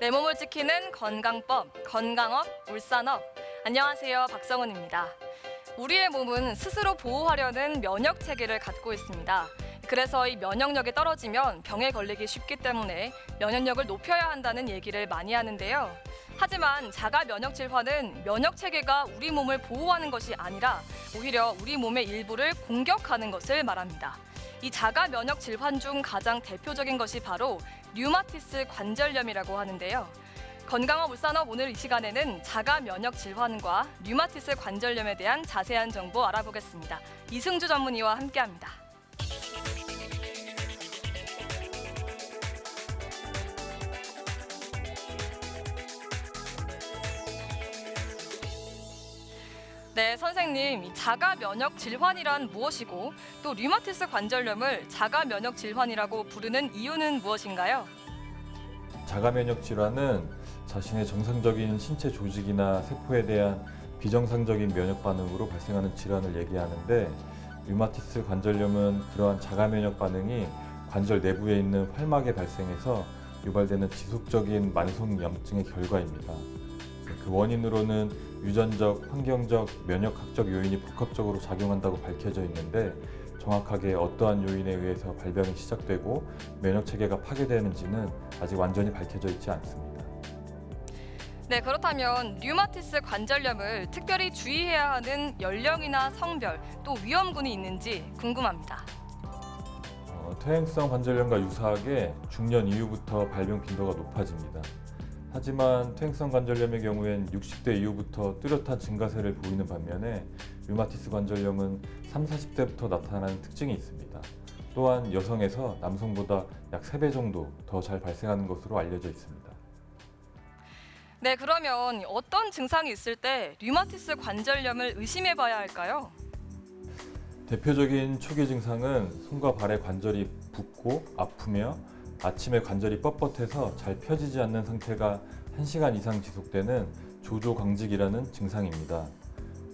내 몸을 지키는 건강법, 건강업, 울산업. 안녕하세요, 박성은입니다. 우리의 몸은 스스로 보호하려는 면역 체계를 갖고 있습니다. 그래서 이 면역력이 떨어지면 병에 걸리기 쉽기 때문에 면역력을 높여야 한다는 얘기를 많이 하는데요. 하지만 자가 면역 질환은 면역 체계가 우리 몸을 보호하는 것이 아니라 오히려 우리 몸의 일부를 공격하는 것을 말합니다. 이 자가 면역 질환 중 가장 대표적인 것이 바로 류마티스 관절염이라고 하는데요. 건강업 울산업 오늘 이 시간에는 자가 면역 질환과 류마티스 관절염에 대한 자세한 정보 알아보겠습니다. 이승주 전문의와 함께합니다. 네, 선생님, 이 자가 면역 질환이란 무엇이고 또 류마티스 관절염을 자가 면역 질환이라고 부르는 이유는 무엇인가요? 자가 면역 질환은 자신의 정상적인 신체 조직이나 세포에 대한 비정상적인 면역 반응으로 발생하는 질환을 얘기하는데, 류마티스 관절염은 그러한 자가 면역 반응이 관절 내부에 있는 활막에 발생해서 유발되는 지속적인 만성염증의 결과입니다. 그 원인으로는 유전적, 환경적, 면역학적 요인이 복합적으로 작용한다고 밝혀져 있는데, 정확하게 어떠한 요인에 의해서 발병이 시작되고 면역 체계가 파괴되는지는 아직 완전히 밝혀져 있지 않습니다. 네, 그렇다면 류마티스 관절염을 특별히 주의해야 하는 연령이나 성별, 또 위험군이 있는지 궁금합니다. 퇴행성 관절염과 유사하게 중년 이후부터 발병 빈도가 높아집니다. 하지만 퇴행성 관절염의 경우엔 60대 이후부터 뚜렷한 증가세를 보이는 반면에 류마티스 관절염은 30, 40대부터 나타나는 특징이 있습니다. 또한 여성에서 남성보다 약 3배 정도 더 잘 발생하는 것으로 알려져 있습니다. 네, 그러면 어떤 증상이 있을 때 류마티스 관절염을 의심해 봐야 할까요? 대표적인 초기 증상은 손과 발의 관절이 붓고 아프며 아침에 관절이 뻣뻣해서 잘 펴지지 않는 상태가 1시간 이상 지속되는 조조강직이라는 증상입니다.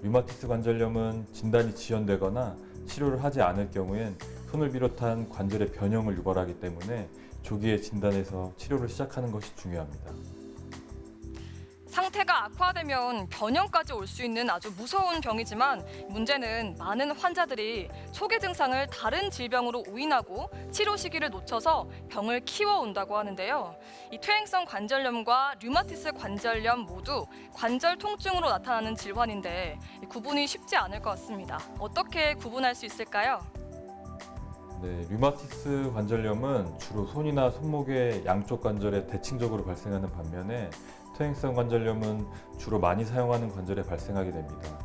류마티스 관절염은 진단이 지연되거나 치료를 하지 않을 경우엔 손을 비롯한 관절의 변형을 유발하기 때문에 조기에 진단해서 치료를 시작하는 것이 중요합니다. 상태가 악화되면 변형까지 올 수 있는 아주 무서운 병이지만, 문제는 많은 환자들이 초기 증상을 다른 질병으로 오인하고 치료 시기를 놓쳐서 병을 키워온다고 하는데요. 이 퇴행성 관절염과 류마티스 관절염 모두 관절 통증으로 나타나는 질환인데 구분이 쉽지 않을 것 같습니다. 어떻게 구분할 수 있을까요? 네, 류마티스 관절염은 주로 손이나 손목의 양쪽 관절에 대칭적으로 발생하는 반면에 퇴행성 관절염은 주로 많이 사용하는 관절에 발생하게 됩니다.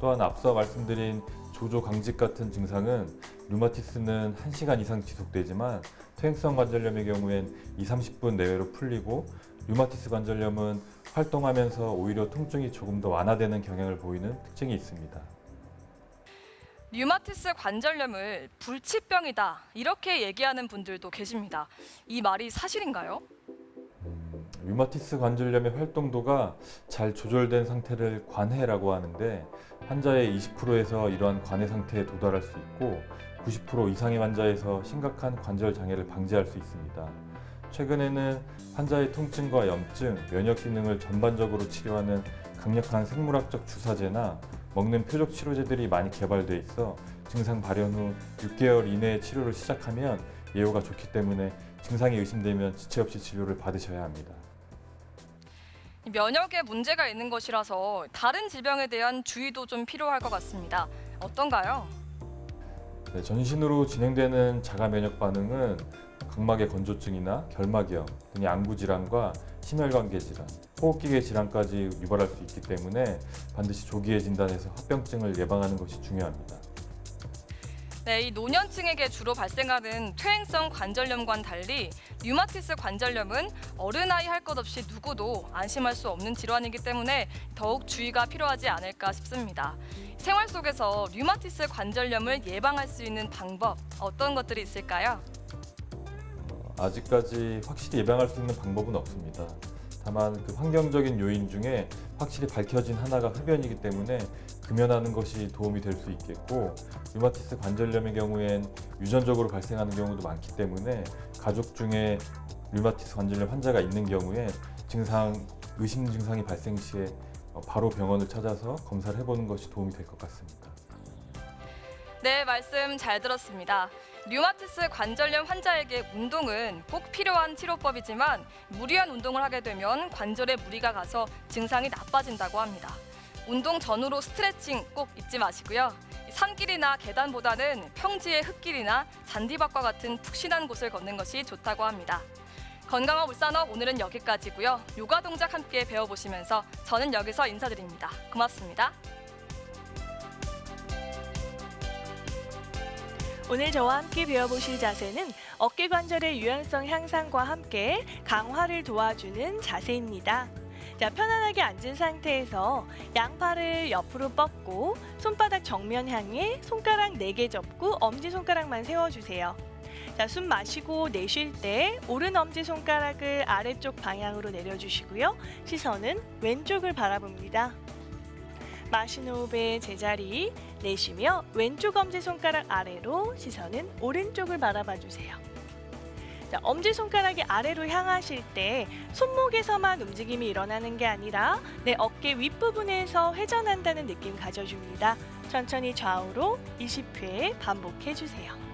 또한 앞서 말씀드린 조조강직 같은 증상은 류마티스는 1시간 이상 지속되지만 퇴행성 관절염의 경우엔 20-30분 내외로 풀리고, 류마티스 관절염은 활동하면서 오히려 통증이 조금 더 완화되는 경향을 보이는 특징이 있습니다. 류마티스 관절염을 불치병이다 이렇게 얘기하는 분들도 계십니다. 이 말이 사실인가요? 류마티스 관절염의 활동도가 잘 조절된 상태를 관해라고 하는데, 환자의 20%에서 이러한 관해 상태에 도달할 수 있고 90% 이상의 환자에서 심각한 관절 장애를 방지할 수 있습니다. 최근에는 환자의 통증과 염증, 면역 기능을 전반적으로 치료하는 강력한 생물학적 주사제나 먹는 표적 치료제들이 많이 개발돼 있어 증상 발현 후 6개월 이내에 치료를 시작하면 예후가 좋기 때문에 증상이 의심되면 지체 없이 치료를 받으셔야 합니다. 면역에 문제가 있는 것이라서 다른 질병에 대한 주의도 좀 필요할 것 같습니다. 어떤가요? 네, 전신으로 진행되는 자가 면역 반응은 각막의 건조증이나 결막염 등의 안구 질환과 심혈관계 질환, 호흡기계 질환까지 유발할 수 있기 때문에 반드시 조기에 진단해서 합병증을 예방하는 것이 중요합니다. 네, 이 노년층에게 주로 발생하는 퇴행성 관절염과는 달리 류마티스 관절염은 어른아이 할 것 없이 누구도 안심할 수 없는 질환이기 때문에 더욱 주의가 필요하지 않을까 싶습니다. 생활 속에서 류마티스 관절염을 예방할 수 있는 방법, 어떤 것들이 있을까요? 아직까지 확실히 예방할 수 있는 방법은 없습니다. 다만 그 환경적인 요인 중에 확실히 밝혀진 하나가 흡연이기 때문에 금연하는 것이 도움이 될 수 있겠고, 류마티스 관절염의 경우엔 유전적으로 발생하는 경우도 많기 때문에 가족 중에 류마티스 관절염 환자가 있는 경우에 의심 증상이 발생 시에 바로 병원을 찾아서 검사를 해보는 것이 도움이 될 것 같습니다. 네, 말씀 잘 들었습니다. 류마티스 관절염 환자에게 운동은 꼭 필요한 치료법이지만 무리한 운동을 하게 되면 관절에 무리가 가서 증상이 나빠진다고 합니다. 운동 전후로 스트레칭 꼭 잊지 마시고요. 산길이나 계단보다는 평지의 흙길이나 잔디밭과 같은 푹신한 곳을 걷는 것이 좋다고 합니다. 건강한 울산업 오늘은 여기까지고요. 요가 동작 함께 배워보시면서 저는 여기서 인사드립니다. 고맙습니다. 오늘 저와 함께 배워보실 자세는 어깨 관절의 유연성 향상과 함께 강화를 도와주는 자세입니다. 자, 편안하게 앉은 상태에서 양팔을 옆으로 뻗고 손바닥 정면 향해 손가락 4개 접고 엄지손가락만 세워주세요. 자, 숨 마시고 내쉴 때 오른 엄지손가락을 아래쪽 방향으로 내려주시고요. 시선은 왼쪽을 바라봅니다. 마신 호흡에 제자리, 내쉬며 왼쪽 엄지손가락 아래로 시선은 오른쪽을 바라봐 주세요. 자, 엄지손가락이 아래로 향하실 때 손목에서만 움직임이 일어나는 게 아니라 내 어깨 윗부분에서 회전한다는 느낌 가져줍니다. 천천히 좌우로 20회 반복해 주세요.